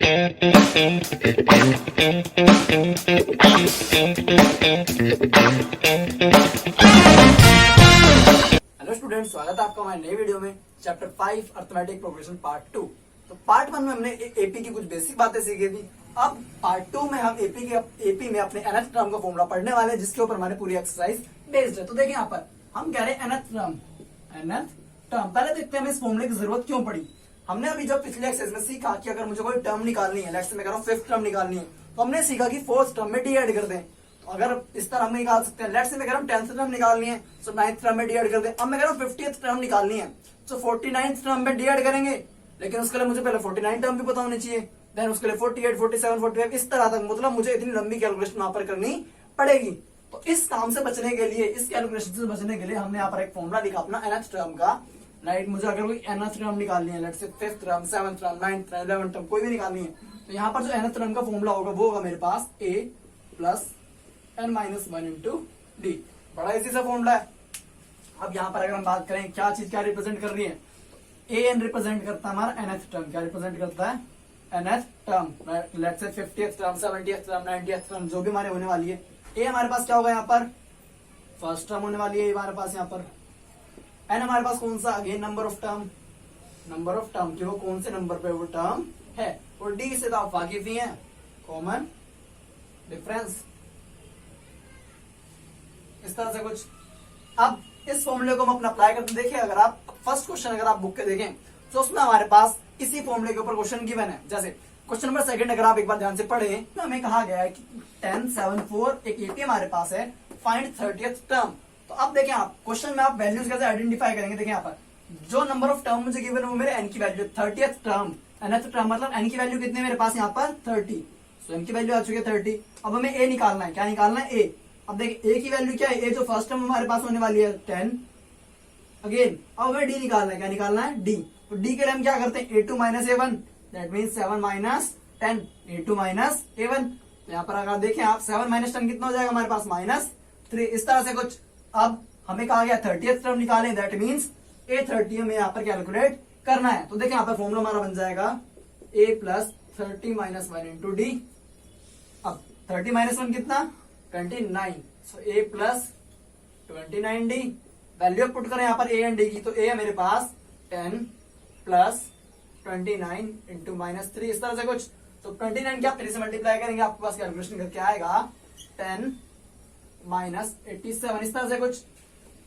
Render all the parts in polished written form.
Hello student, स्वागत है आपका हमारे नए वीडियो में चैप्टर 5 अर्थमेटिक प्रोग्रेशन पार्ट 2। तो पार्ट 1 में हमने एपी की कुछ बेसिक बातें सीखी थी। अब पार्ट 2 में हम एपी में अपने nth टर्म का फॉर्मूला पढ़ने वाले हैं, जिसके ऊपर हमारी पूरी एक्सरसाइज बेस्ड है। तो देखिए यहाँ पर हम कह रहे हैं nth टर्म। पहले देखते हैं हमें इस फॉर्मूले की जरूरत क्यों पड़ी। हमने अभी जब पिछले एक्सरसाइज में सीखा कि अगर मुझे कोई टर्म निकालनी है, लेट्स से मैं कह रहा हूँ 5th टर्म निकालनी है, तो हमने सीखा कि 4th टर्म में डी ऐड कर दें। तो अगर इस तरह हम निकाल सकते हैं, लेट्स से मैं कह रहा हूँ 10th टर्म निकालनी है तो 9th टर्म में डी ऐड कर दें। अब मैं कह रहा हूँ 50th टर्म निकालनी है तो 49th टर्म में डी ऐड करेंगे, लेकिन उसके लिए मुझे पहले 49 टर्म भी पता होनी चाहिए, देन उसके लिए 48, 47, 45 इस तरह तक, मतलब मुझे इतनी लंबी कैलकुलेशन वहां पर करनी पड़ेगी। तो इस काम से बचने के लिए, इस कैलकुलेशन से बचने के लिए हमने यहाँ पर एक फॉर्मूला लिखा अपना nth टर्म का। राइट, मुझे अगर कोई nth टर्म निकालनी है, let's say 5th term, 7th term, 9th term, 11th term कोई भी निकालनी है, तो यहाँ पर जो nth टर्म का फॉर्मूला होगा वो होगा मेरे पास a plus n-1 into D. बड़ा इजी सा फॉर्मूला है। अब यहाँ पर अगर हम बात करें क्या चीज क्या रिप्रेजेंट कर रही है, तो a n रिप्रेजेंट करता है हमारा nth टर्म। क्या रिप्रेजेंट करता है? nth term. Let's say 50th term, 70th term, 90th term जो भी हमारे होने वाली है, a हमारे पास क्या होगा यहाँ पर? फर्स्ट टर्म होने वाली है हमारे पास यहाँ पर। n हमारे पास कौन सा? Again number of term. Number of term की वो कौन से नंबर पे वो टर्म है। और d से तो आप वाकिफ ही हैं, कॉमन डिफरेंस। इस तरह से कुछ। अब इस फॉर्मूले को हम अपना अप्लाई करते देखिए, अगर आप फर्स्ट क्वेश्चन अगर आप बुक के देखें तो उसमें हमारे पास इसी फॉर्मूले के ऊपर क्वेश्चन गिवन है। जैसे क्वेश्चन नंबर 2 अगर आप एक बार ध्यान से पढ़ें तो हमें कहा गया है कि 10, 7, 4 एक एपी हमारे पास है, फाइंड 30th टर्म। तो अब देखें आप क्वेश्चन में आप वैल्यूज कैसे आइडेंटिफाई करेंगे। देखें यहाँ पर जो नंबर ऑफ टर्म मुझे गिवन है वो मेरे एन की value 30th term. nth term मतलब एन की वैल्यू कितनी है मेरे पास यहाँ पर? 30। सो एन की वैल्यू आ चुकी है 30। अब हमें ए निकालना है। क्या निकालना है? ए। अब देखिए ए की वैल्यू क्या है? ए जो फर्स्ट टर्म हमारे पास होने वाली है 10 अगेन। अब हमें डी निकालना है। क्या निकालना है? डी। तो डी के लिए हम क्या करते हैं? a2 minus a1, that means 7 minus 10, a2 minus a1। यहाँ पर अगर देखें आप 7 माइनस 10 कितना हो जाएगा हमारे पास? -3। इस तरह से कुछ। अब हमें कहा गया 30th टर्म निकालें, दैट मीन्स a30 हमें यहाँ पर कैलकुलेट करना है। तो देखिए यहाँ पर फॉर्मूला हमारा बन जाएगा a plus 30 minus 1 into d. अब 30 माइनस 1 कितना? 29। सो a plus 29d। Value put करें यहाँ पर a एंड d की, तो a है मेरे पास 10 प्लस 29 इंटू -3 इस तरह से कुछ। तो 29 क्या 3 से मल्टीप्लाई करेंगे, आपके पास कैलकुलेशन करके आएगा 10 माइनस 87 इस तरह से कुछ।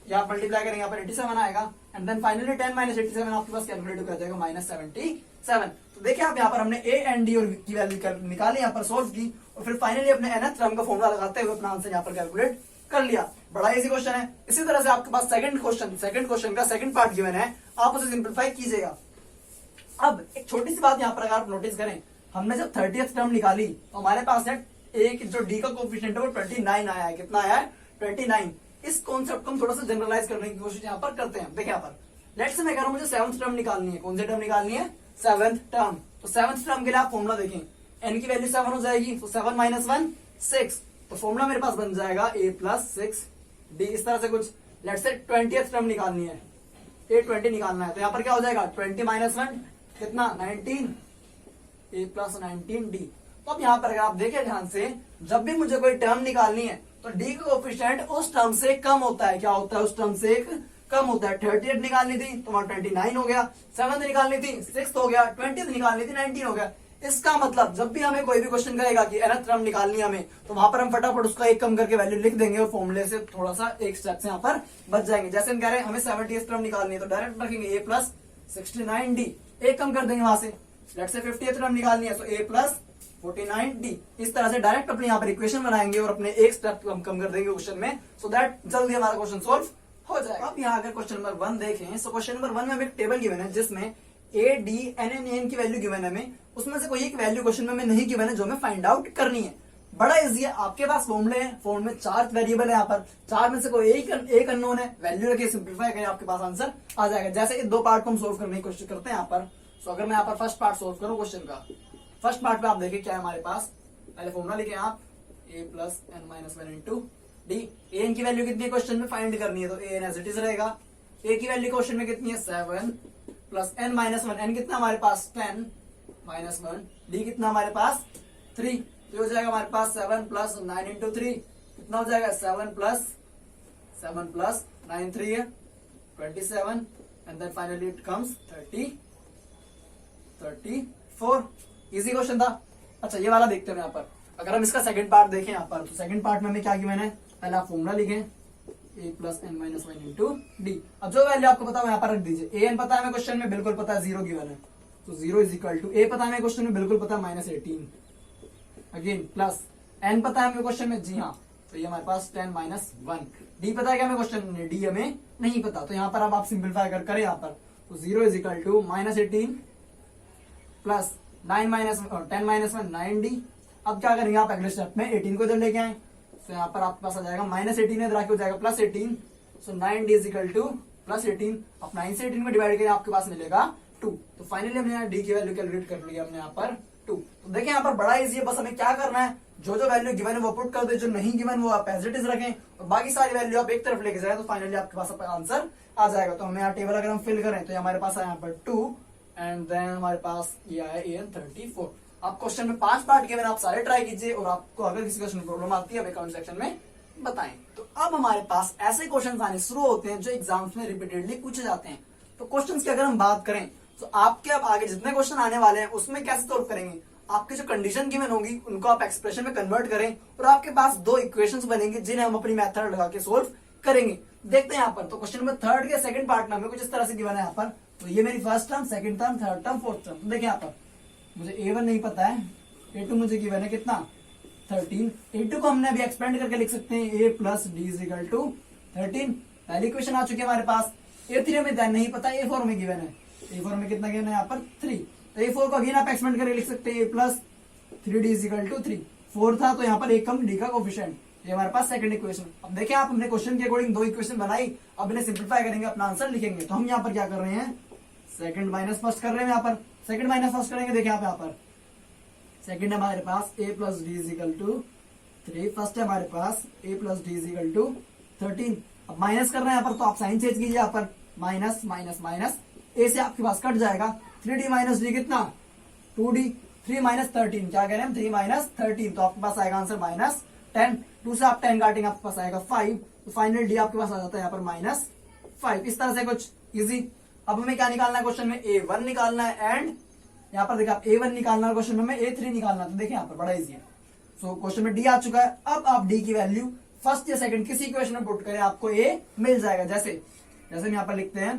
या आप मल्टीप्लाई करेंगे यहाँ पर 87 आएगा, एंड देन फाइनली 10 माइनस 87 आपके पास कैलकुलेट कर जाएगा -77। तो देखिए आप यहाँ पर हमने a एंड d और की वैल्यू निकाली, यहाँ पर सोल्व की, और फिर फाइनली अपने nth टर्म का फॉर्मूला लगाते हुए अपना आंसर यहाँ पर कैलकुलेट कर लिया। बड़ा इजी क्वेश्चन है। इसी तरह से आपके पास सेकंड क्वेश्चन का सेकंड पार्ट गिवन है, आप उसे सिंप्लीफाई कीजिएगा। अब एक छोटी सी बात यहाँ पर अगर आप नोटिस करें, हमने जब 30th टर्म निकाली तो हमारे पास है एक जो डी का कोफिशिएंट है वो 29 आया है। कितना आया है? 29। इस कॉन्सेप्ट को हम थोड़ा सा जनरलाइज करने की कोशिश यहाँ पर करते हैं। देखिए यहाँ पर लेट्स से मैं कह रहा हूं मुझे 7th टर्म निकालनी है। कौन सी टर्म निकालनी है? 7th term. तो 7th टर्म के लिए आप फॉर्मूला देखें, एन की वैल्यू 7 हो जाएगी, तो 7 माइनस 1 6। तो फॉर्मूला मेरे पास बन जाएगा a प्लस 6d। इस तरह से कुछ। लेट्स से 20th टर्म निकालनी है, a20 निकालना है, तो यहाँ पर क्या हो जाएगा? 20 माइनस 1 कितना? 19, a प्लस 19d। तो अब यहाँ पर अगर आप देखें ध्यान से, जब भी मुझे कोई टर्म निकालनी है तो डी का कोफिशिएंट उस टर्म से कम होता है। क्या होता है? उस टर्म से कम होता है। 30th निकालनी थी तो वहां 29 हो गया, 7th निकालनी थी 6 हो गया, 20th निकालनी थी 19 हो गया। इसका मतलब जब भी हमें कोई भी क्वेश्चन करेगा कि nth टर्म निकालनी है हमें, तो वहां पर हम फटाफट उसका एक कम करके वैल्यू लिख देंगे और फॉर्मूले से थोड़ा सा एक स्टेप से यहाँ पर बच जाएंगे। जैसे हम कह रहे हैं हमें 70th टर्म निकालनी है, तो डायरेक्ट रखेंगे a प्लस 69d, एक कम कर देंगे वहां से। लेट्स से 50th टर्म निकालनी है, तो a प्लस 49d। इस तरह से डायरेक्ट अपने यहाँ पर इक्वेशन बनाएंगे और अपने एक स्टेप हम कम कर देंगे क्वेश्चन में, सो दैट जल्दी हमारा क्वेश्चन सोल्व हो जाएगा। अब यहाँ अगर क्वेश्चन नंबर 1 देखें, सो क्वेश्चन नंबर 1 में हमें एक टेबल गिवन है जिसमें a d n n n की वैल्यू गिवन है हमें, उसमें से कोई एक वैल्यू क्वेश्चन में हमें नहीं गिवन है जो हमें फाइंड आउट करनी है। बड़ा इजी है, आपके पास फॉर्मूले हैं, फॉर्मूले में 4 वेरिएबल है, यहाँ पर 4 में से कोई एक अननोन है, वैल्यू रखिए, सिंप्लीफाई करें, आपके पास आंसर आ जाएगा। जैसे दो पार्ट को हम सोल्व करने की कोशिश करते हैं यहाँ पर। सो अगर मैं यहाँ पर फर्स्ट पार्ट सोल्व करूँ क्वेश्चन का, फर्स्ट पार्ट में आप देखिए क्या है हमारे पास। पहले फॉर्मूला लिखे आप a plus n minus 1 into d. N की वैल्यू कितनी है क्वेश्चन में फाइंड करनी है, तो a n as it is रहेगा। ए की वैल्यू क्वेश्चन में कितनी है? 7 प्लस n माइनस 1, n कितना हमारे पास? 10 -1, डी कितना हमारे पास 3, तो हो जाएगा हमारे पास 7 + 9 × 3 कितना हो जाएगा 7 + 9 3 है 27 and then finally it comes 34। Easy question था। अच्छा ये वाला देखते हैं यहाँ पर, अगर हम इसका सेकंड पार्ट देखें यहाँ पर, तो सेकंड पार्ट में हमें क्या गिवन है, पहला फॉर्मूला लिखें a + n - 1 × d। अब जो वैल्यू आपको पता है यहाँ पर रख दीजिए। an पता है हमें क्वेश्चन में, बिल्कुल पता है, 0 गिवन है, तो 0 = a पता है हमें क्वेश्चन में, बिल्कुल पता है, -18 अगेन प्लस n पता है हमें क्वेश्चन में, जी हाँ, तो ये हमारे पास 10 - 1। d पता है क्या हमें क्वेश्चन में, d हमें नहीं पता, तो यहाँ पर अब आप सिंप्लीफाई करें यहाँ पर, तो 0 = -18 प्लस 10 - 1 9d। अब क्या करेंगे आप अगले स्टेप में 18 को इधर लेके आए, तो यहाँ पर आपके पास आ जाएगा -18 इधर आके हो जाएगा +18, सो 9d = +18। अब 9 से 18 में डिवाइड करें आपके पास मिलेगा 2, तो फाइनली हमने यहाँ d की वैल्यू कैलकुलेट कर लिया हमने यहाँ पर 2। तो देखिए यहाँ पर बड़ा इजी है, बस हमें क्या करना है, जो जो वैल्यू गिवन है वो पुट कर दे, जो नहीं गिवन वो आप एज इट इज रखें और बाकी सारी वैल्यू आप एक तरफ लेके जाए, तो फाइनली आपके पास आंसर आ जाएगा। तो हमें यहाँ टेबल अगर हम फिल करें तो हमारे पास है यहाँ पर 2 एंड देन हमारे पास ये आया an 34। आप क्वेश्चन में 5 पार्ट गिवन, आप सारे ट्राई कीजिए और आपको अगर किसी क्वेश्चन में प्रॉब्लम आती है हमें कमेंट सेक्शन में बताएं। तो अब हमारे पास ऐसे क्वेश्चन आने शुरू होते हैं जो एग्जाम्स में रिपीटेडली पूछे जाते हैं। तो क्वेश्चन की अगर हम बात करें तो आपके अब आगे जितने क्वेश्चन आने वाले हैं उसमें कैसे सॉल्व करेंगे, आपकी जो कंडीशन गिवन होगी उनको आप एक्सप्रेशन में कन्वर्ट करें और आपके पास 2 इक्वेशंस बनेंगे जिन्हें हम अपनी मेथड लगा के सोल्व करेंगे। देखते हैं यहाँ पर, तो क्वेश्चन नंबर 3 के सेकंड पार्ट में हमें कुछ इस तरह से गिवन है यहाँ पर, तो ये मेरी first term, second term, third term, fourth term. तो देखिए यहाँ पर मुझे a1 नहीं पता है, a2 मुझे गिवन है कितना 13, a2 को हमने अभी एक्सपेंड करके लिख सकते हैं a + d = 13। पहली इक्वेशन आ चुकी है हमारे पास। a3 हमें नहीं पता, a4 में गिवन है, a4 में कितना गिवन है यहाँ पर 3, तो a4 को अगेन आप एक्सपेंड करके लिख सकते हैं a + 3d = 3। 4 था तो यहाँ पर एक कम d का कोफिशिएंट, ये हमारे पास सेकंड इक्वेशन। अब देखें आप, हमने क्वेश्चन के अकॉर्डिंग 2 इक्वेशन बनाई, अब इन्हें सिंप्लीफाई करेंगे, अपना आंसर लिखेंगे। तो हम यहाँ पर क्या कर रहे हैं, सेकंड माइनस फर्स्ट कर रहे हैं, यहाँ पर सेकंड माइनस फर्स्ट करेंगे। देखिए आप यहाँ पर सेकंड है हमारे पास a + d = 3, फर्स्ट है हमारे पास a + d = 13। अब माइनस कर रहे हैं यहाँ पर, तो आप साइन चेंज कीजिए, यहाँ पर माइनस माइनस माइनस a से आपके पास कट जाएगा, 3d - d कितना 2d, 3 - 13, क्या कह रहे हैं हम 3 - 13, तो आपके पास आएगा आंसर -10। 2 से आप 10 काटेंगे आपके पास आएगा 5, तो फाइनल d आपके पास आ जाता है यहाँ पर -5। इस तरह से कुछ इजी। अब हमें क्या निकालना है, क्वेश्चन में a1 निकालना है एंड यहाँ पर देखिए आप a1 निकालना है, क्वेश्चन में a3 निकालना है। तो देखिए यहाँ पर बड़ा इजी है। सो क्वेश्चन में d आ चुका है, अब आप d की वैल्यू फर्स्ट या सेकंड किसी इक्वेशन में पुट करें, आपको a मिल जाएगा। जैसे हम यहाँ पर लिखते हैं,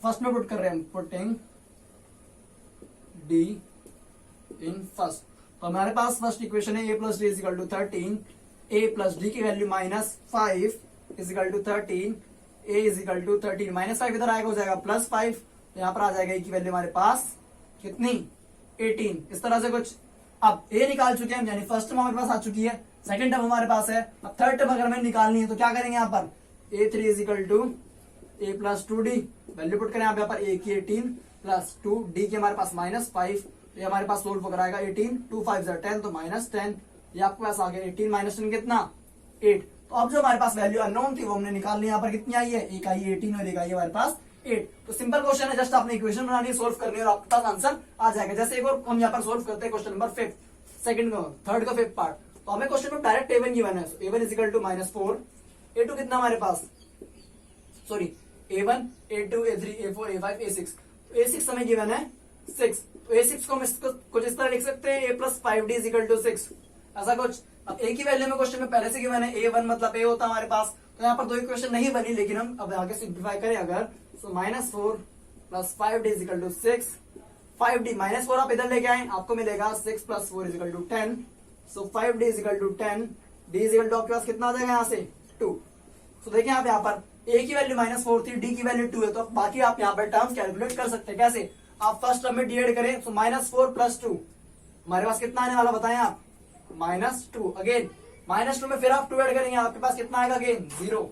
फर्स्ट में पुट कर रहे हैं, पुटिंग d इन फर्स्ट, तो हमारे पास फर्स्ट इक्वेशन है a + d = 13, a + d की वैल्यू -5 = 13, a = 13, -5 इधर आएगा हो जाएगा +5, तो यहाँ पर आ जाएगा a की वैल्यू हमारे पास कितनी 18। इस तरह से कुछ। अब a निकाल चुके हैं, यानी फर्स्ट टर्म हमारे पास आ चुकी है, सेकंड टर्म हमारे पास है। अब थर्ड टर्म अगर हमें निकालनी है तो क्या करेंगे, यहाँ पर a3 = a + 2d, value put करें यहाँ पर a की 18 + 2d की हमारे पास -5, ये हमारे पास सोल्व होकर आएगा 18, 2 5 = 10, तो -10, ये आपके पास आ गया 18 - 10 कितना 8। तो अब जो हमारे पास वैल्यू अननोन थी वो हमने निकाल ली, यहाँ पर कितनी आई है, एक आई 18 और एक आई हमारे पास 8। तो सिंपल क्वेश्चन है, जस्ट आपने इक्वेशन बनानी है, सोल्व करनी है और आपके पास आंसर आ जाएगा। जैसे एक और हम यहाँ पर सोल्व करते हैं क्वेश्चन नंबर 5, सेकंड का थर्ड का 5th पार्ट। तो हमें क्वेश्चन में डायरेक्ट a1 गिवन है, a1 = -4, a2 कितना हमारे पास, sorry a1 a2 a3 a4 a5 a6, तो a6 हमें गिवन है 6, तो a6 को हम कुछ इस तरह लिख सकते हैं a + 5d = 6, ऐसा कुछ। अब a की वैल्यू में क्वेश्चन में पहले से गिवन है, a1 मतलब a होता है हमारे पास, तो यहाँ पर 2 इक्वेशन नहीं बनी, लेकिन हम अब आगे सिंप्लीफाई करें अगर, सो -4 + 5d = 6, 5d -4 आप इधर लेके आए, आपको मिलेगा 6 + 4 = 10, सो 5d = 10, d = आपके पास कितना आ जाएगा यहाँ से 2। सो देखिए आप यहाँ पर a की वैल्यू -4 थी, d की वैल्यू 2 है, तो बाकी आप यहाँ पर टर्म्स कैलकुलेट कर सकते हैं। कैसे, आप फर्स्ट टर्म में डिवाइड करें, तो -4 + 2 हमारे पास कितना आने वाला बताएं आप, -2। अगेन -2 में फिर आप 2 ऐड करेंगे, आपके पास कितना आएगा अगेन 0।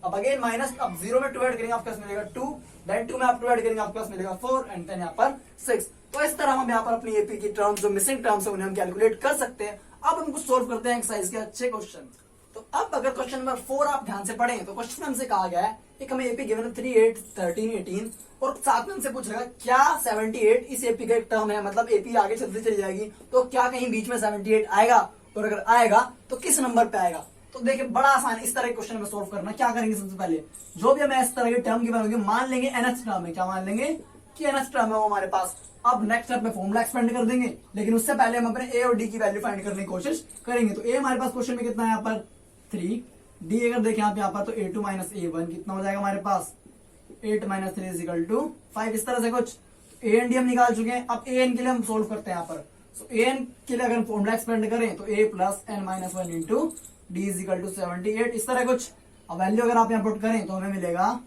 अब अगेन अब 0 में 2 ऐड करेंगे, आपके पास मिलेगा 2, देन 2 में आप 2 ऐड करेंगे, आपके पास मिलेगा 4 एंड देन यहाँ पर 6। तो इस तरह हम यहाँ पर अपनी एपी की टर्म्स जो मिसिंग टर्म्स है उन्हें हम कैलकुलेट कर सकते हैं। अब हम कुछ सोल्व करते हैं एक्सरसाइज के अच्छे क्वेश्चन। तो अब अगर क्वेश्चन नंबर 4 आप ध्यान से पढ़ें तो क्वेश्चन में हमसे कहा गया है एक हमें एपी गिवन है 3, 8, 13, 18 और साथ में हमसे पूछेगा क्या 78 इस एपी का एक टर्म है, मतलब एपी आगे चलती चली जाएगी तो क्या कहीं बीच में 78 आएगा, और अगर आएगा तो किस नंबर पे आएगा। तो देखिए बड़ा आसान इस तरह के क्वेश्चन में सोल्व करना। क्या करेंगे सबसे पहले जो भी हमें इस तरह के टर्म गिवन होगी मान लेंगे एनएच टर्म है, क्या मान लेंगे कि एनएच टर्म है वो हमारे पास। अब नेक्स्ट स्टेप में फॉर्मूला एक्सपेंड कर देंगे, लेकिन उससे पहले हम अपने ए और डी की वैल्यू फाइंड करने की कोशिश करेंगे। तो ए हमारे पास क्वेश्चन में कितना है यहाँ पर 3, डी अगर देखें यहाँ पर तो a2 माइनस a1 कितना हो जाएगा हमारे पास 8 माइनस 3 इज इक्वल टू 5। इस तरह से कुछ ए एन डी हम निकाल चुके हैं। अब ए एन के लिए हम सोल्व करते हैं यहाँ पर। सो ए एन के लिए अगर हम फॉर्मूला एक्सपेंड करें तो a plus n minus 1 into d is equal to 78 इस तरह कुछ। अब वैल्यू अगर आप यहाँ पुट करें तो हमें मिलेगा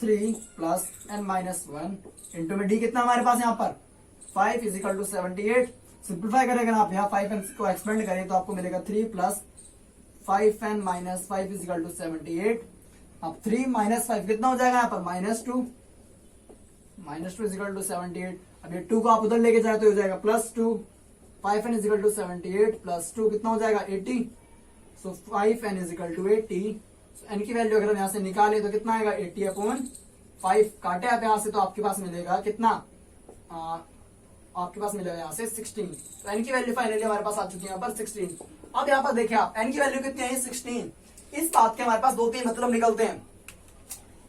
3 प्लस एन माइनस 1 इंटू में डी कितना हमारे पास यहाँ पर 5 इज इक्वल टू 78। सिंप्लीफाई करें अगर आप यहाँ 5n को एक्सपेंड करें तो आपको मिलेगा 3 plus 5n minus 5 is equal to 78। अब 3 माइनस 5 कितना हो जाएगा यहाँ पर -2 इज इक्वल टू 78। अब ये 2 को आप उधर लेके जाए तो हो जाएगा +2। 5n is equal to 78 plus 2 कितना हो जाएगा 80। So 5n is equal to 80। N की वैल्यू अगर हम यहाँ से निकालें तो कितना आएगा 80/5। काटे आप यहाँ से तो आपके पास मिलेगा कितना आपके पास मिलेगा यहाँ से 16। तो एन की वैल्यू फाइनली हमारे पास आ चुकी है यहाँ पर 16। अब यहाँ पर देखिए आप एन की वैल्यू कितनी है 16। इस बात के हमारे पास 2-3 मतलब निकलते हैं।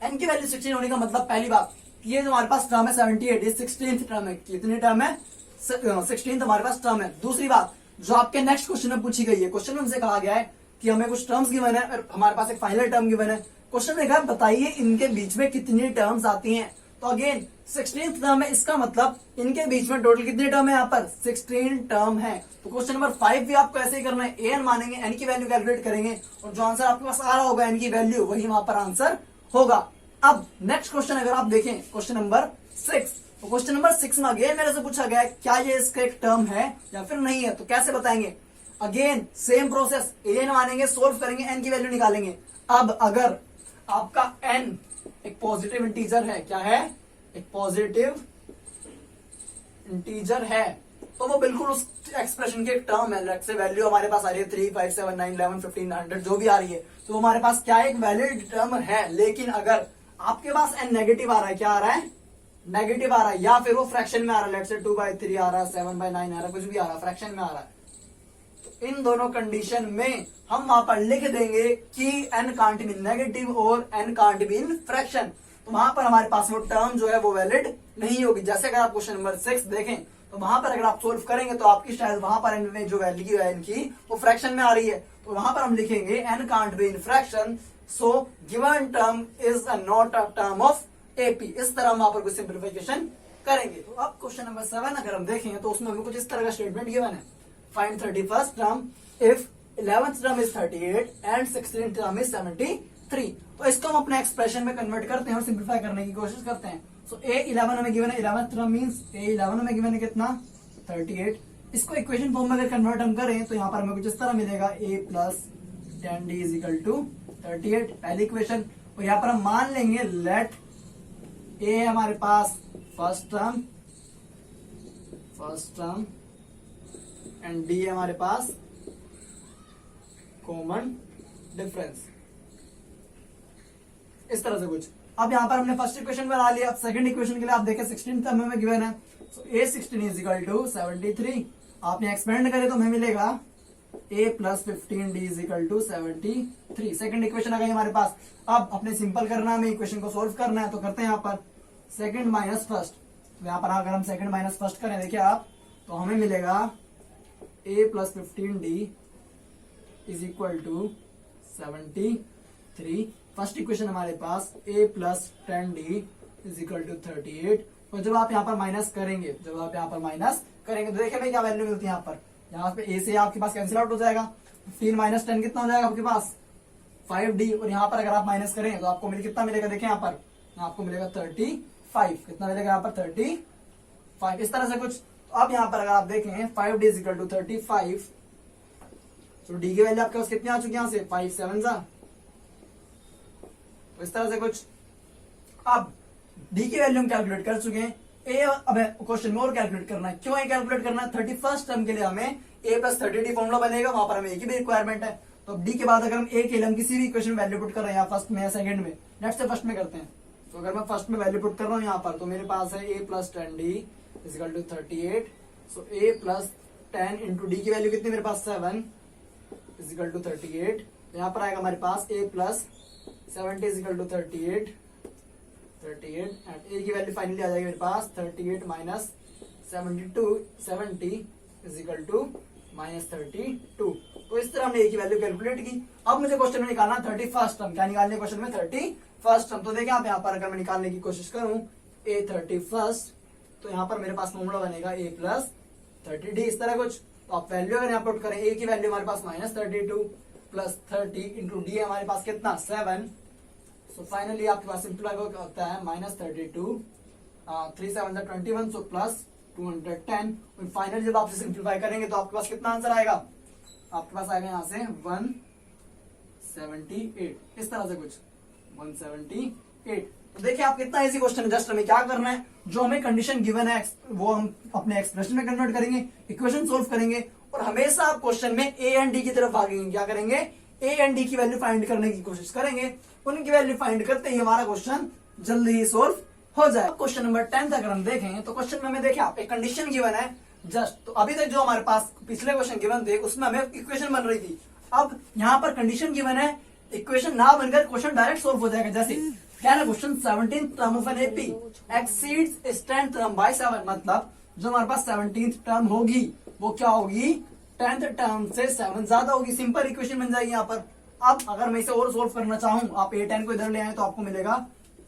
एन की वैल्यू 16 होने का मतलब पहली बात ये जो हमारे पास टर्म है 78 ये 16th टर्म है। कितनी टर्म है 16th हमारे पास टर्म है। दूसरी बात जो आपके नेक्स्ट क्वेश्चन में पूछी गई है, क्वेश्चन में हमसे कहा गया है कि हमें कुछ टर्म्स गिवन है और हमारे पास एक फाइनल टर्म गिवन है। क्वेश्चन में कहा बताइए इनके बीच में कितनी टर्म्स आती हैं। तो अगेन 16th टर्म है, इसका मतलब इनके बीच में टोटल कितनी टर्म है यहाँ पर 16 टर्म है। तो क्वेश्चन नंबर 5 भी आपको ऐसे ही करना है। एन मानेंगे, एन की वैल्यू कैलकुलेट करेंगे और जो आंसर आपके पास आ रहा होगा एन की वैल्यू वही वहां पर आंसर होगा। अब नेक्स्ट क्वेश्चन अगर आप देखें क्वेश्चन नंबर 6, तो क्वेश्चन नंबर 6 में अगेन मेरे से पूछा गया है क्या ये इसका एक टर्म है या फिर नहीं है। तो कैसे बताएंगे, अगेन सेम प्रोसेस, एन मानेंगे, सोल्व करेंगे, एन की वैल्यू निकालेंगे। अब अगर आपका एन एक पॉजिटिव इंटीजर है, क्या है एक पॉजिटिव इंटीजर है, तो वो बिल्कुल उस एक्सप्रेशन की एक टर्म है। लेट्स से वैल्यू हमारे पास आ रही है 3, 5, 7, 9, 11, 15, 100 जो भी आ रही है, तो हमारे पास क्या एक वैलिड टर्म है। लेकिन अगर आपके पास एन नेगेटिव आ रहा है, क्या आ रहा है नेगेटिव आ रहा है, या फिर वो फ्रैक्शन में आ रहा है, लेट्स से 2/3 आ रहा है, 7/9 आ रहा है, कुछ भी आ रहा है, फ्रैक्शन में आ रहा है, तो इन दोनों कंडीशन में हम वहां पर लिख देंगे कि एन कांट बी नेगेटिव और n can't be in fraction. तो वहां पर हमारे पास वो टर्म जो है वो वैलिड नहीं होगी। जैसे अगर आप क्वेश्चन नंबर 6 देखें तो वहां पर अगर आप सोल्व करेंगे तो आपकी शायद वहां पर एन में जो वैल्यू है इनकी वो फ्रैक्शन में आ रही है, तो वहां पर हम लिखेंगे n can't be in fraction, so given term is not a term of AP. इस तरह हम वहां पर कुछ सिंप्लीफिकेशन करेंगे। तो अब क्वेश्चन नंबर 7 अगर हम देखेंगे तो उसमें हमें कुछ इस तरह का स्टेटमेंट गिवन है, find 31st term if 11th term is 38 and 16th term is 73। तो इसको हम अपने एक्सप्रेशन में कन्वर्ट करते हैं और सिंप्लीफाई करने की कोशिश करते हैं। सो A11 हमें गिवन है, 11th टर्म मींस A11 हमें गिवन है कितना 38। इसको इक्वेशन फॉर्म में अगर कन्वर्ट हम करें तो यहाँ पर हमें कुछ इस तरह मिलेगा A plus 10D is equal to 38 पहली इक्वेशन। और यहाँ पर हम मान लेंगे लेट A है हमारे पास फर्स्ट टर्म एंड D है हमारे पास कॉमन डिफरेंस, इस तरह से कुछ। अब यहाँ पर हमने फर्स्ट इक्वेशन बना लिया। अब सेकंड इक्वेशन के लिए आप देखें 16 टर्म में गिवन है, सो A16 इज इक्वल टू 73। आपने एक्सपेंड करे तो हमें मिलेगा A plus 15D is equal to 73। Second equation आ गई हमारे पास। अब अपने सिंपल करना है, हमें इक्वेशन को सोल्व करना है, तो करते हैं यहाँ पर सेकंड माइनस फर्स्ट। तो यहाँ पर अगर हम सेकंड माइनस फर्स्ट करें देखिए आप, तो हमें मिलेगा A plus 15D is equal to 73। First equation हमारे पास A plus 10D is equal to 38। और जब आप यहाँ पर माइनस करेंगे तो देखिए भाई क्या वैल्यू मिलती है यहाँ पे A से आपके पास कैंसिल आउट हो जाएगा। 15 माइनस 10 कितना हो जाएगा आपके पास 5D। और यहाँ पर अगर आप माइनस करें तो आपको कितना मिलेगा, देखिए यहाँ पर आपको मिलेगा 35। कितना मिलेगा यहाँ पर 35, इस तरह से कुछ। तो अब यहाँ पर अगर आप देखें 5D इज इक्वल टू 35, तो D की वैल्यू आपके पास कितनी आ चुकी है यहाँ से 5 7 जा, तो इस तरह से कुछ। अब D की वैल्यू हम कैलकुलेट कर चुके हैं। ए अब क्वेश्चन में और कैलकुलेट करना है। क्यों ए कैलकुलेट करना है? 31st टर्म के लिए हमें ए प्लस 30d फॉर्मुला बनेगा, वहां पर हमें ए की भी रिक्वायरमेंट है। तो डी के बाद अगर हम ए के लिए हम किसी भी इक्वेशन में वैल्यू पुट कर रहे हैं, या फर्स्ट में या सेकंड में, नेक्स्ट से फर्स्ट में करते हैं। तो अगर मैं फर्स्ट में वैल्यू पुट कर रहा हूँ यहाँ पर, तो मेरे पास है A plus 10d is equal to 38। So A plus 10 into D की वैल्यू कितनी मेरे पास 7 इजिकल टू 38। यहाँ पर आएगा हमारे पास ए प्लस 70 इजिकल टू 38 एंड ए की वैल्यू फाइनली आ जाएगी मेरे पास 38 माइनस 70 इजिकल टू माइनस 32। तो इस तरह हमने ए की वैल्यू कैलकुलेट की। अब मुझे क्वेश्चन में निकालना 31st टर्म। क्या निकालने क्वेश्चन में? 31st term. तो देखिए आप यहाँ पर अगर मैं निकालने की कोशिश करूं ए 31st, तो यहाँ पर मेरे पास फॉर्मूला बनेगा ए प्लस 30d इस तरह कुछ। तो आप वैल्यू अगर यहाँ पुट करें, ए की वैल्यू हमारे पास माइनस 32 प्लस 30 इंटू डी हमारे पास कितना 7। सो फाइनली आपके पास सिंप्लीफाई होता है माइनस 32 3 7 21 सो प्लस 210। फाइनली जब आप सिंप्लीफाई करेंगे तो आपके पास कितना आंसर आएगा? आपके पास आएगा यहाँ से 178 इस तरह से कुछ 178। तो देखिए आप कितना इजी क्वेश्चन है। जस्ट हमें क्या करना है, जो हमें कंडीशन गिवन है वो हम अपने एक्सप्रेशन में कन्वर्ट करेंगे, इक्वेशन सोल्व करेंगे और हमेशा आप क्वेश्चन में ए एंड डी की तरफ भागेंगे। क्या करेंगे? ए एंड डी की वैल्यू फाइंड करने की कोशिश करेंगे। उनकी वैल्यू फाइंड करते ही हमारा क्वेश्चन जल्दी ही सोल्व हो जाए। क्वेश्चन नंबर 10 अगर हम देखें तो क्वेश्चन में हमें देखें आप एक कंडीशन गिवन है जस्ट। तो अभी तक जो हमारे पास पिछले क्वेश्चन गिवन थे उसमें हमें इक्वेशन बन रही थी। अब यहाँ पर कंडीशन गिवन है, इक्वेशन ना बनकर क्वेश्चन डायरेक्ट सोल्व हो जाएगा। जैसे क्या है question 17th term of an AP exceeds its 10th term by 7। मतलब जो हमारे पास 17th टर्म होगी वो क्या होगी? 10th टर्म से 7 ज्यादा होगी। सिंपल इक्वेशन बन जाएगी यहाँ पर। अब अगर मैं इसे और सोल्व करना चाहूं, आप ए 10 को इधर ले आए तो आपको मिलेगा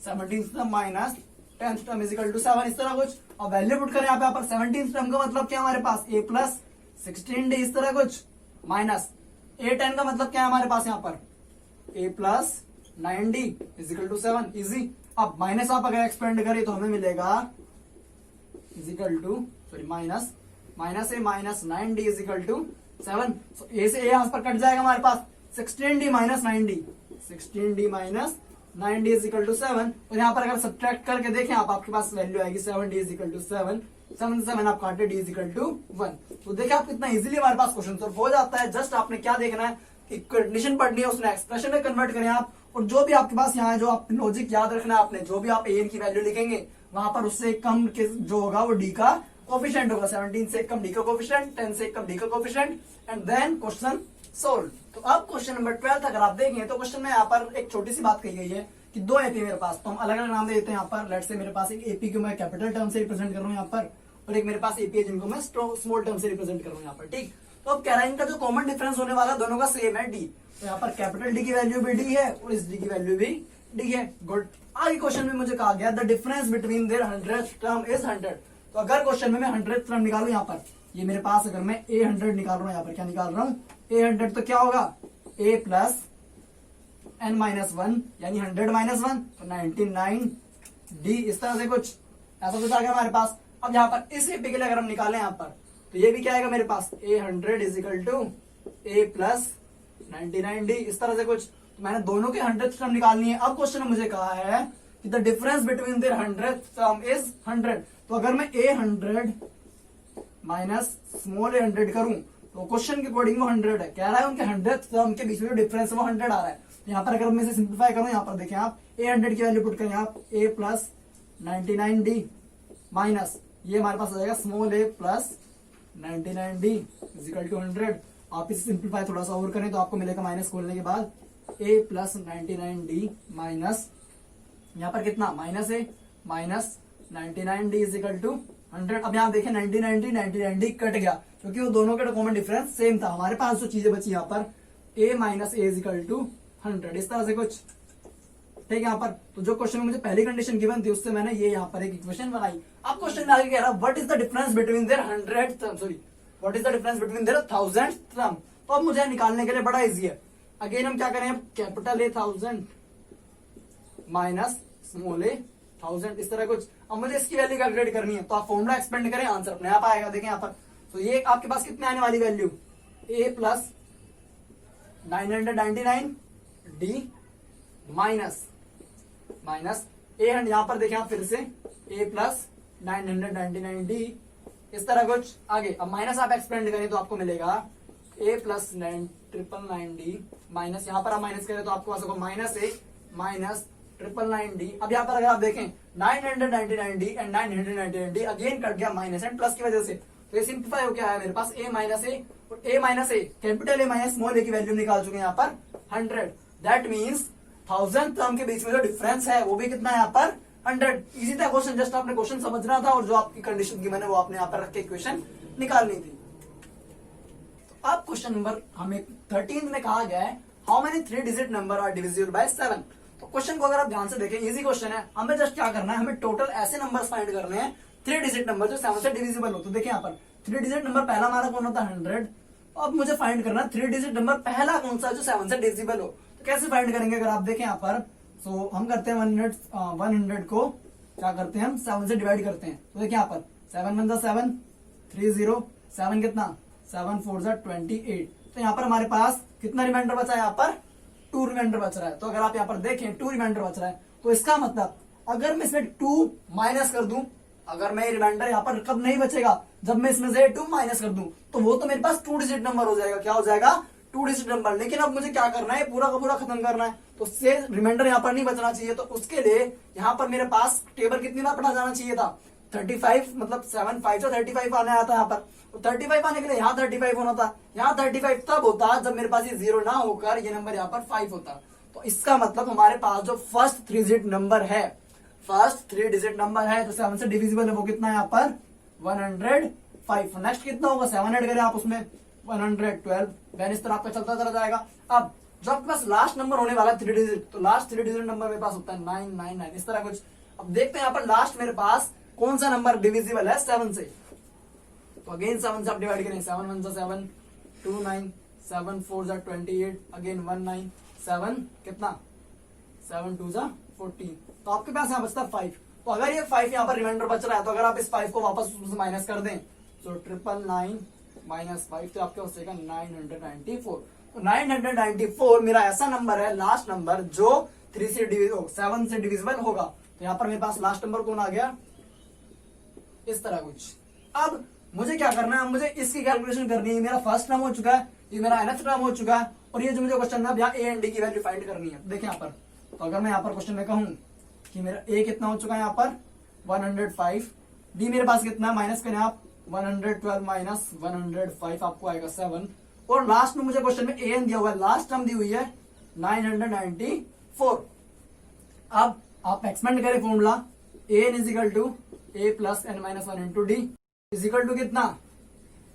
17th term minus 10th term is equal to 7 इस तरह कुछ। और वैल्यू पुट करें यहाँ पर 17th टर्म का मतलब क्या हमारे पास ए प्लस 16d इस तरह कुछ माइनस ए 10 का मतलब क्या है हमारे पास यहाँ पर A plus 9d is equal to 7 इजी। अब माइनस आप अगर एक्सपेंड करें तो हमें मिलेगा is equal to sorry minus A minus 9d is equal to 7। A से ए यहां पर कट जाएगा हमारे पास 16d minus 9d 16d minus 9d is equal to 7। और यहाँ पर अगर सब्ट्रैक्ट करके देखें आप, आपके पास वैल्यू आएगी 7d इजिकल टू 7 7 आप काटे d इजिकल टू 1। तो देखिए आप कितना इजीली हमारे पास क्वेश्चन सोल्व हो जाता है। जस्ट आपने क्या देखना है, कंडीशन पढ़नी है, उसने एक्सप्रेशन में कन्वर्ट करें आप। और जो भी आपके पास यहाँ है, जो आप लॉजिक याद रखना है आपने, जो भी आप एन की वैल्यू लिखेंगे वहां पर उससे कम के जो होगा वो डी का कोफिशिएंट होगा। 17 से कम डी का कोफिशिएंट, 10 से कम डी का coefficient and then question solve. तो अब क्वेश्चन नंबर 12 अगर आप देखें तो क्वेश्चन में यहाँ पर एक छोटी सी बात कही गई है कि दो एपी मेरे पास, तो हम अलग अलग नाम दे देते हैं यहाँ पर। लेट से मेरे पास एक एपी को मैं कैपिटल टर्म से रिप्रेजेंट कर रहा हूँ यहाँ पर, और एक मेरे पास एपी है जिनको मैं स्मॉल टर्म से रिप्रेजेंट कर रहा हूँ यहाँ पर। ठीक, तो अब कह रहा है इनका जो कॉमन डिफरेंस होने वाला दोनों का सेम है डी। तो यहाँ पर कैपिटल डी की वैल्यू भी डी है और इस डी की वैल्यू भी डी है। गुड। आगे क्वेश्चन में मुझे कहा गया the difference between their 100th term is 100। तो अगर क्वेश्चन में मैं 100th टर्म निकालू यहाँ पर, ये मेरे पास अगर मैं ए 100 निकाल रहा हूँ यहाँ पर, क्या निकाल रहा हूँ ए 100, तो क्या होगा ए प्लस n माइनस 1 यानी 100 माइनस 1 तो 99d इस तरह से कुछ ऐसा कुछ आ गया हमारे पास। अब यहाँ पर इस एपी के लिए अगर हम निकालें यहाँ पर, तो ये भी क्या आएगा मेरे पास a 100 is equal to a plus 99d इस तरह से कुछ। तो मैंने दोनों के 100th टर्म निकालनी है। अब क्वेश्चन में मुझे कहा है कि the difference between their 100th term is 100। तो अगर मैं ए 100 माइनस स्मॉल ए 100 करूं तो क्वेश्चन के अकॉर्डिंग वो 100 है। कह रहा है उनके 100th टर्म के बीच में जो डिफरेंस है वो 100 आ रहा है। तो यहाँ पर अगर मैं इसे सिंप्लीफाई करूं, यहाँ पर देखें आप ए 100 की वैल्यू पुट करें आप ए प्लस 99d माइनस ये हमारे पास आ जाएगा small a plus 99d is equal to 100। आप इसे सिंप्लीफाई थोड़ा सा और करें तो आपको मिलेगा माइनस खोलने के बाद ए प्लस 99d माइनस यहाँ पर कितना minus A minus 99d is equal to 100। अब यहाँ देखें 99d कट गया क्योंकि वो दोनों का कॉमन डिफरेंस सेम था। हमारे पास जो चीजें बची यहाँ पर a minus a is equal to 100 इस तरह से कुछ। ठीक है यहाँ पर तो जो क्वेश्चन में मुझे पहली कंडीशन गिवन थी उससे मैंने ये यहाँ पर एक इक्वेशन बनाई। अब क्वेश्चन में आगे कह रहा what is the difference between their 100th term sorry what is the difference between their 1000th term. तो अब मुझे निकालने के लिए बड़ा इजी है। अगेन हम क्या करें, कैपिटल ए 1000 माइनस स्मॉल ए 1000 इस तरह कुछ। अब मुझे इसकी वैल्यू कैलकुलेट करनी है तो आप फॉर्मुला एक्सपेंड करें, आंसर अपने आप आएगा। देखें यहाँ पर तो ये आपके पास कितने आने वाली value a plus 999d minus A यहां पर देखें आप फिर से a प्लस 999D, इस तरह कुछ आगे। अब माइनस आप एक्सपेंड करें तो आपको मिलेगा A प्लस 999D माइनस, यहाँ पर आप माइनस करें तो आपको पास होगा माइनस A माइनस 999D। अब यहाँ पर अगर आप देखें 999D and 999D again cut गया माइनस एंड प्लस की वजह से, तो ये सिंप्लीफाई हो क्या है मेरे पास A माइनस A, और A minus A capital A minus small a की वैल्यू निकाल चुके हैं यहाँ पर 100। दैट मीन्स 1000 टर्म के बीच में जो डिफरेंस है वो भी कितना है यहाँ पर 100। इजी था क्वेश्चन, जस्ट आपने क्वेश्चन समझना था और जो आपकी कंडीशन की मैंने वो आपने यहाँ पर रख के इक्वेशन निकालनी थी। तो अब क्वेश्चन नंबर हमें 13 में कहा गया है how many 3 digit number are divisible by 7। तो क्वेश्चन को अगर आप ध्यान से देखें इजी क्वेश्चन है, हमें जस्ट क्या करना है, हमें टोटल ऐसे नंबर फाइंड करने हैं 3 डिजिट नंबर जो 7 से डिविजिबल हो। तो देखिए यहाँ पर 3 डिजिट नंबर पहला हमारा कौन होता है 100। अब मुझे फाइंड करना है 3 डिजिट नंबर पहला कौन सा जो 7 से डिविजिबल हो। तो कैसे फाइंड करेंगे, अगर आप देखें यहाँ पर, सो हम करते हैं 100 को क्या करते हैं हम 7 से डिवाइड करते हैं। तो देखिए यहाँ पर 7 1 7 30, 7 कितना 7 4 28। तो यहाँ पर हमारे पास कितना रिमाइंडर बचा है, यहाँ पर 2 रिमाइंडर बच रहा है। तो अगर आप यहाँ पर देखें 2 रिमाइंडर बच रहा है, तो इसका मतलब अगर मैं इसमें 2 माइनस कर दूं, अगर मैं रिमाइंडर यहाँ पर कब नहीं बचेगा, जब मैं इसमें से 2 माइनस कर दूं, तो वो तो मेरे पास 2 डिजिट नंबर हो जाएगा। क्या हो जाएगा 2 डिजिट नंबर। लेकिन अब मुझे क्या करना है, पूरा का पूरा खत्म करना है, तो उससे रिमाइंडर यहाँ पर नहीं बचना चाहिए। तो उसके लिए यहाँ पर मेरे पास टेबल कितनी बार पढ़ा जाना चाहिए था 35, मतलब 7 5 35 आने आता है यहाँ पर। तो 35 आने के लिए यहाँ 35 होना था। यहाँ 35 तब होता जब मेरे पास ये 0 ना होकर ये नंबर यहाँ पर 5 होता। तो इसका मतलब हमारे पास जो फर्स्ट 3 डिजिट नंबर है, फर्स्ट 3 डिजिट नंबर है जो 7 से डिविजिबल है, वो कितना है यहाँ पर 105। नेक्स्ट कितना होगा 7 ऐड करें आप उसमें 112। देन इस तरह आपका चलता चला जाएगा। अब जो आपके पास लास्ट नंबर होने वाला है 3 डिजिट, तो लास्ट 3 डिजिट नंबर मेरे पास होता है 999, इस तरह कुछ। अब देखते हैं यहाँ पर लास्ट मेरे पास कौन सा नंबर डिविजिबल है 7 से। तो अगेन 7 से आप डिवाइड करें, 7 1 7 2 9, 7 4 28, अगेन 1 9, 7 कितना 7 2 14। तो आपके पास यहाँ बचता है 5। तो अगर ये 5 यहाँ पर रिमाइंडर बच रहा है, तो अगर आप इस 5 को वापस उसमें माइनस कर दें, तो 999 माइनस 5, तो आपके पास 994। तो 994 मेरा ऐसा नंबर है, लास्ट नंबर जो 7 से डिविजिबल होगा। तो यहाँ पर मेरे पास लास्ट नंबर कौन आ गया, इस तरह कुछ। अब मुझे क्या करना है, मुझे इसकी कैलकुलेशन करनी है। मेरा फर्स्ट टर्म हो चुका है, ये मेरा nth टर्म हो चुका है, और ये जो मुझे क्वेश्चन है यहाँ ए एंड डी की वैल्यू फाइंड करनी है। देखिए यहाँ पर, तो अगर मैं यहाँ पर क्वेश्चन में कहूं कि मेरा ए कितना हो चुका है यहाँ पर 105, डी मेरे पास कितना है, माइनस करें आप 112 माइनस 105, आपको आएगा 7, और लास्ट में मुझे क्वेश्चन में ए एन दिया हुआ है, लास्ट टर्म दी हुई है 994। अब आप एक्सपेंड करें formula, a n is equal to a plus n minus 1 into d is equal to कितना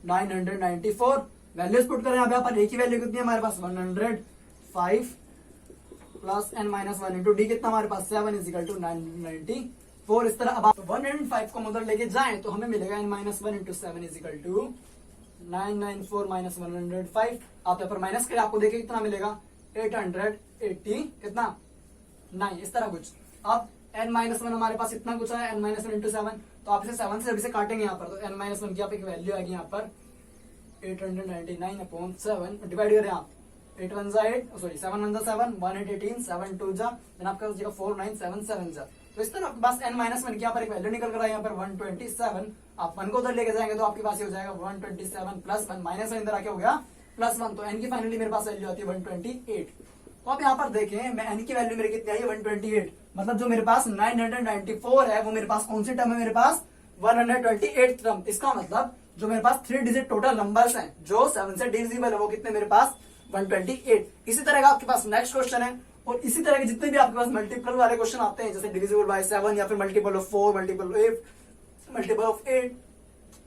994। वैल्यूज पुट करें यहाँ पर, ए की वैल्यू कितनी है हमारे पास 105 plus n minus 1 into d कितना हमारे पास 7 इजिकल टू 994। इस तरह अब आप 105 को उधर लेके जाएं तो हमें मिलेगा n minus 1 into 7 is equal to 994 minus 105। आप यहाँ पर माइनस करें, आपको देखिए कितना मिलेगा 880 कितना 9, इस तरह कुछ। अब n माइनस 1 हमारे पास इतना कुछ है, n माइनस 1 इंटू 7, तो आप इसे 7 से अभी से काटेंगे यहाँ पर, तो n माइनस 1 की आप एक वैल्यू आएगी यहाँ पर 899/7 डिवाइड करें आप, 8 1 8, सॉरी 7 1 7, 1 8 18, 7 2 देन आपका हो जाएगा 4 9 7 7। तो इस तरह आपके पास n माइनस 1 की यहाँ पर एक वैल्यू निकल कर आए यहाँ पर 127। आप 1 को उधर लेके जाएंगे तो आपके पास ये हो जाएगा 127 प्लस 1 माइनस 1 इधर आके हो गया प्लस 1, तो n की फाइनली मेरे पास वैल्यू आती है 128। तो आप यहाँ पर देखें, मैं n की वैल्यू मेरी कितनी आई है 128, मतलब जो मेरे पास 994 है वो मेरे पास कौन सी टर्म है, मेरे पास 128 टर्म। इसका मतलब जो मेरे पास 3 डिजिट टोटल नंबर्स हैं जो 7 से डिविजिबल है वो कितने मेरे पास 128। इसी तरह का आपके पास नेक्स्ट क्वेश्चन है, और इसी तरह के जितने भी आपके पास मल्टीपल वाले क्वेश्चन आते हैं जैसे डिविजिबल बाय 7 या फिर मल्टीपल ऑफ 4, मल्टीपल ऑफ 8,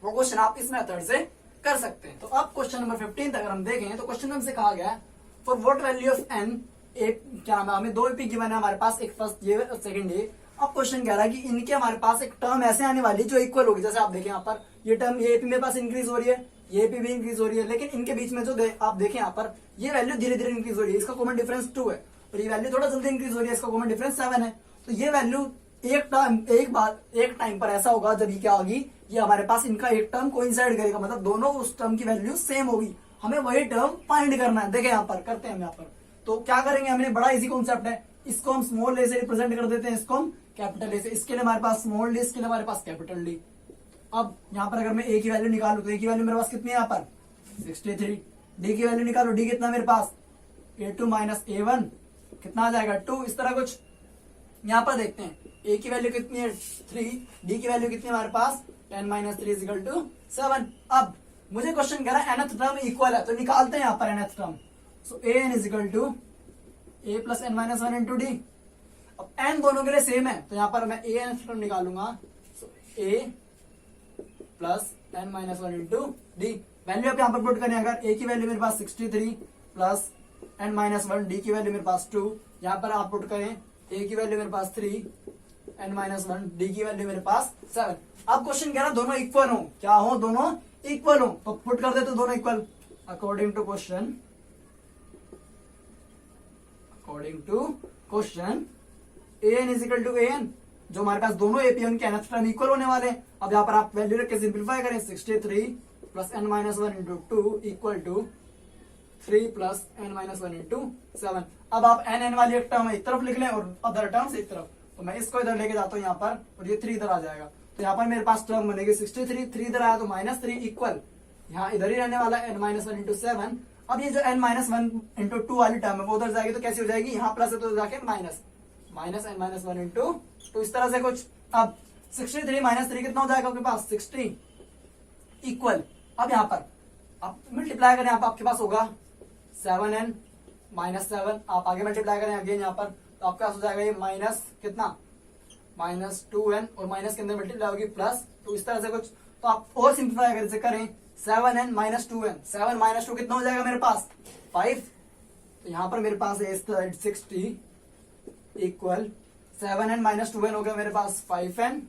वो क्वेश्चन आप इस मेथड से कर सकते हैं। तो अब क्वेश्चन नंबर 15 अगर हम देखें तो क्वेश्चन हमसे कहा गया है for what value of n, एक क्या नाम है, हमें दो एपी गिवन है हमारे पास, एक फर्स्ट ये सेकंड ये। अब क्वेश्चन कह रहा है कि इनके हमारे पास एक टर्म ऐसे आने वाली जो इक्वल होगी, जैसे आप देखें यहाँ पर ये टर्म ये एपी मेरे पास इंक्रीज हो रही है, ये एपी भी इंक्रीज हो रही है, लेकिन इनके बीच में जो आप देखें यहाँ पर ये वैल्यू धीरे धीरे इंक्रीज हो रही है, इसका कॉमन डिफरेंस 2 है, और ये वैल्यू थोड़ा जल्दी इंक्रीज हो रही है, इसका कॉमन डिफरेंस 7 है। तो ये वैल्यू एक टाइम पर ऐसा होगा जब ये क्या होगी, ये हमारे पास इनका एक टर्म कोइंसाइड करेगा, मतलब दोनों उस टर्म की वैल्यू सेम होगी। हमें वही टर्म फाइंड करना है। देखें यहाँ पर करते हैं हम यहाँ पर, तो क्या करेंगे, हमने बड़ा इजी कॉन्सेप्ट है, इसको हम स्मॉल ए से रिप्रेजेंट कर देते हैं, इसको हम कैपिटल ए से, इसके लिए हमारे पास स्मॉल डी, इसके लिए हमारे पास कैपिटल डी। अब यहाँ पर अगर मैं ए की वैल्यू निकालू तो ए की वैल्यू मेरे पास कितनी है यहाँ पर 63। डी की वैल्यू निकालो, डी कितना मेरे पास a2 माइनस a1 कितना आ जाएगा 2। इस तरह कुछ यहाँ पर देखते हैं, a की वैल्यू कितनी है 3, डी की वैल्यू कितनी है हमारे पास 10 माइनस 3 इजिकल टू 7। अब मुझे क्वेश्चन कह रहा है nth टर्म इक्वल है, तो निकालते हैं यहाँ पर nth term. So an is equal to a plus n minus 1 into d. अब n दोनों के लिए सेम है तो यहाँ पर मैं a nth टर्म निकालूंगा। सो a plus n minus 1 into D. Value आप यहाँ पर पुट करें, अगर a की वैल्यू मेरे पास 63 प्लस n माइनस 1, डी की वैल्यू मेरे पास 2, यहाँ पर आप पुट करें a की वैल्यू मेरे पास 3, n माइनस 1, डी की वैल्यू मेरे पास 7। अब क्वेश्चन कह रहा दोनों इक्वल हो, क्या हो दोनों इक्वल हो, तो पुट कर देते दोनों equal. According to question an is equal to an, जो हमारे पास दोनों ए पी एन के nth टर्म इक्वल होने वाले हैं। अब यहाँ पर आप वैल्यू रख के सिंप्लीफाई करें, 63 plus n minus 1 into 2 equal to 3 plus n minus 1 into 7। अब आप n वाली एक टर्म एक तरफ लिख लें और अदर टर्म्स एक तरफ, तो मैं इसको इधर लेके जाता हूँ यहाँ पर, और ये 3 इधर आ जाएगा। तो यहाँ पर मेरे पास टर्म बनेगी 63, 3 इधर आया तो माइनस 3 इक्वल, यहाँ इधर ही रहने वाला n माइनस 1 इंटू 7। अब ये जो n माइनस 1 इंटू 2 वाली टर्म है वो उधर जाएगी तो कैसी हो जाएगी, यहाँ प्लस है तो जाके माइनस n माइनस 1 इंटू 2, इस तरह से कुछ। अब 63 माइनस 3 कितना हो जाएगा आपके पास 60 इक्वल। अब यहाँ पर आप मल्टीप्लाई करें, आप आपके पास होगा 7n माइनस 7, आप आगे मल्टीप्लाई करें अगेन यहाँ पर, तो आपके पास हो जाएगा ये माइनस कितना माइनस 2n, और माइनस के अंदर मल्टीप्लाई होगी प्लस, तो इस तरह से कुछ। तो आप और सिंप्लीफाई अगर इसे करें 7n माइनस 2n, 7 माइनस 2 कितना हो जाएगा मेरे पास 5। तो यहाँ पर मेरे पास है 60 इक्वल 7n माइनस 2n हो गया मेरे पास 5n,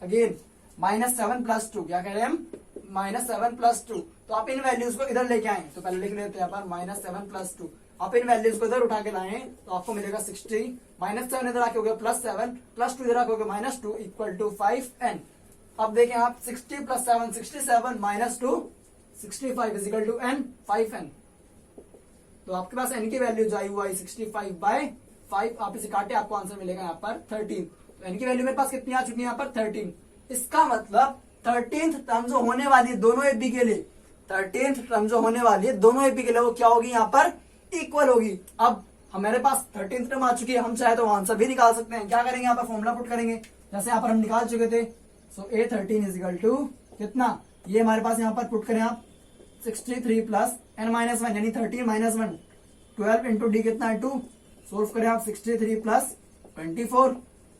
अगेन माइनस 7 प्लस 2, क्या कह रहे हैं हम माइनस 7 प्लस 2। तो आप इन वैल्यूज को इधर लेके आए, तो पहले लिख लेते हैं यहाँ पर माइनस 7 प्लस 2, आप इन वैल्यूज को इधर उठा के लाए तो आपको मिलेगा 60, माइनस 7 इधर आके हो गया प्लस 7, प्लस 2 इधर आके हो गया माइनस 2 इक्वल टू 5n। अब देखें आप 60 plus 7 67 minus 2 65 is equal to n 5n। तो आपके पास n की वैल्यू जो आई हुआ 65 बाय 5, आप इसे काटे आपको आंसर मिलेगा यहाँ पर 13। तो n की वैल्यू मेरे पास कितनी आ चुकी है यहाँ पर 13। इसका मतलब 13th टर्म जो होने वाली है दोनों एपी के लिए, 13th टर्म जो होने वाली है दोनों एपी के लिए वो क्या होगी यहाँ पर इक्वल होगी। अब हमारे पास 13th टर्म आ चुकी है, हम चाहे तो आंसर भी निकाल सकते हैं। क्या करेंगे यहाँ पर फॉर्मूला पुट करेंगे, जैसे यहाँ पर हम निकाल चुके थे। सो a13 इज इक्वल टू कितना, ये हमारे पास यहाँ पर पुट करें आप 63 प्लस n माइनस 1 यानी 13 माइनस 1 12 इंटू डी कितना है 2, सोल्व करें आप 63 प्लस 24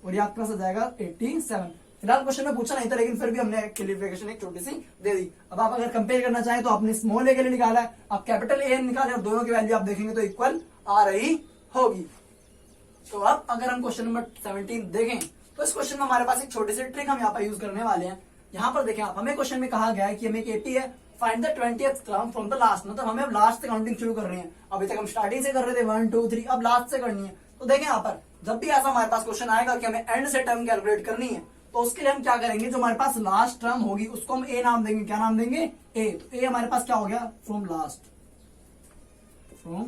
और ये आपके पास आ जाएगा 87। फिलहाल क्वेश्चन में पूछा नहीं था लेकिन फिर भी हमने क्लियरिफिकेशन एक छोटी सी दे दी। अब आप अगर कंपेयर करना चाहें तो आपने स्मॉल ए के लिए निकाला है, आप कैपिटल ए निकाले और दोनों की वैल्यू आप देखेंगे तो इक्वल आ रही होगी। तो अब अगर हम क्वेश्चन नंबर 17 देखें तो इस क्वेश्चन में हमारे पास एक छोटी सी ट्रिक हम यहाँ पर यूज करने वाले हैं। यहाँ पर देखें आप, हमें क्वेश्चन में कहा गया है कि हमें एक एपी है, find the 20th term from the last, मतलब हमें अब लास्ट से काउंटिंग शुरू कर रहे हैं। अभी तक हम स्टार्टिंग से कर रहे थे 1 2 3, अब लास्ट से करनी है। तो देखें यहाँ पर जब भी ऐसा हमारे पास क्वेश्चन आएगा कि हमें एंड से टर्म कैलकुलेट करनी है तो उसके लिए हम क्या करेंगे, जो हमारे पास लास्ट टर्म होगी उसको हम ए नाम देंगे। क्या नाम देंगे ए। तो ए हमारे पास क्या हो गया फ्रॉम लास्ट, तो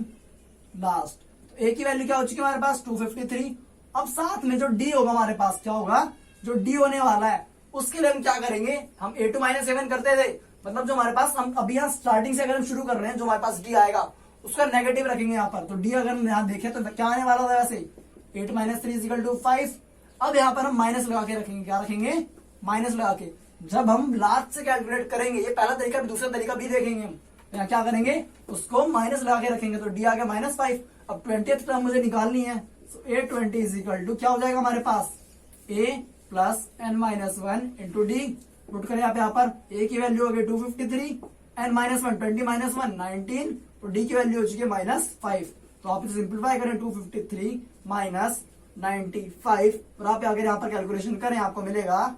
ए की वैल्यू क्या हो चुकी है हमारे पास 253। अब साथ में जो डी होगा हमारे पास क्या होगा, जो डी होने वाला है उसके लिए हम क्या करेंगे, हम a2 माइनस 7 करते थे, मतलब जो हमारे पास हम अभी यहाँ स्टार्टिंग से अगर हम शुरू कर रहे हैं जो हमारे पास डी आएगा उसका नेगेटिव रखेंगे यहाँ पर। तो डी अगर हम यहाँ देखें तो क्या आने वाला था वैसे 8 माइनस 3 इक्वल टू 5। अब यहाँ पर हम माइनस लगा के रखेंगे, क्या रखेंगे माइनस लगा के। जब हम लास्ट से कैलकुलेट करेंगे, ये पहला तरीका भी दूसरा तरीका भी देखेंगे हम, यहाँ क्या करेंगे उसको माइनस लगा के रखेंगे तो डी आ गया माइनस 5। अब 20th टर्म मुझे निकालनी है, सो a20 इज इक्वल टू क्या हो जाएगा हमारे पास a plus n minus 1 into D. Put करें आप यहाँ पर a की वैल्यू हो गई 253, n माइनस 1 20 माइनस 1 19, तो डी की वैल्यू हो चुकी है माइनस 5। तो आप इसे सिंप्लीफाई करें 253 माइनस 95 और आप अगर यहाँ पर कैलकुलेशन करें आपको मिलेगा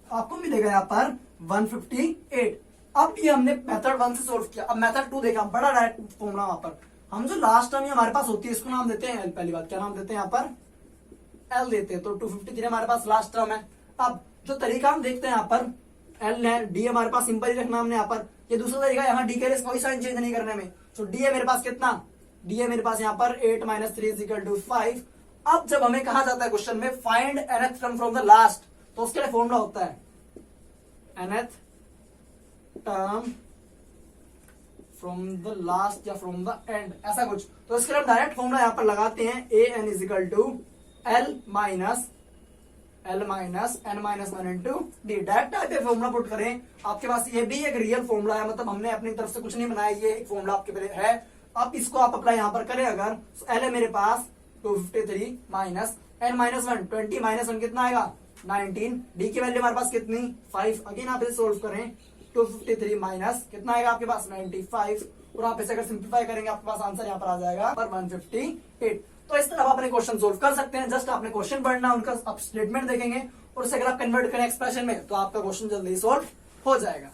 यहाँ पर 158। अब ये हमने मेथड 1 से सोल्व किया। अब मेथड 2 देखा, बड़ा डायरेक्ट फॉर्मूला वहां पर हम जो लास्ट टर्म हमारे पास होती है इसको नाम देते हैं एल। पहली बात क्या नाम देते हैं यहाँ पर एल देते हैं। तो 253 हमारे पास लास्ट टर्म है। अब जो तरीका हम देखते हैं यहाँ पर एल है, डी हमारे पास सिंपल ही रखना हमने यहाँ पर ये दूसरा तरीका, यहाँ डी के लिए कोई साइन चेंज नहीं करने में। तो डी है मेरे पास कितना, डी है मेरे पास यहाँ पर 8 - 3 = 5। अब जब हमें कहा जाता है क्वेश्चन में find nth term from the last, तो उसके लिए फॉर्मूला होता है nth term from the last या फ्रॉम द एंड, ऐसा कुछ। तो इसके लिए हम डायरेक्ट फॉर्मूला यहां पर लगाते हैं, an = l - n - 1 × d। Direct type पे फॉर्मूला पुट करें, आपके पास ये भी एक रियल फॉर्मूला है, मतलब हमने अपनी तरफ से कुछ नहीं बनाया, ये एक फॉर्मूला आपके पास है। अब इसको आप अप्लाई यहां पर करें अगर, l है मेरे पास 253 - n - 1, 20 - 1 कितना आएगा 19, d की वैल्यू हमारे पास कितनी 5। अगेन आप इसे सोल्व करें, 253 माइनस कितना आएगा आपके पास 95, और आप इसे अगर सिंप्लीफाई करेंगे आपके पास आंसर यहाँ पर आ जाएगा 158। तो इस तरह आप अपने क्वेश्चन सोल्व कर सकते हैं। जस्ट आपने क्वेश्चन पढ़ना, उनका आप स्टेटमेंट देखेंगे और उसे अगर आप कन्वर्ट करें एक्सप्रेशन में, तो आपका क्वेश्चन जल्दी सोल्व हो जाएगा।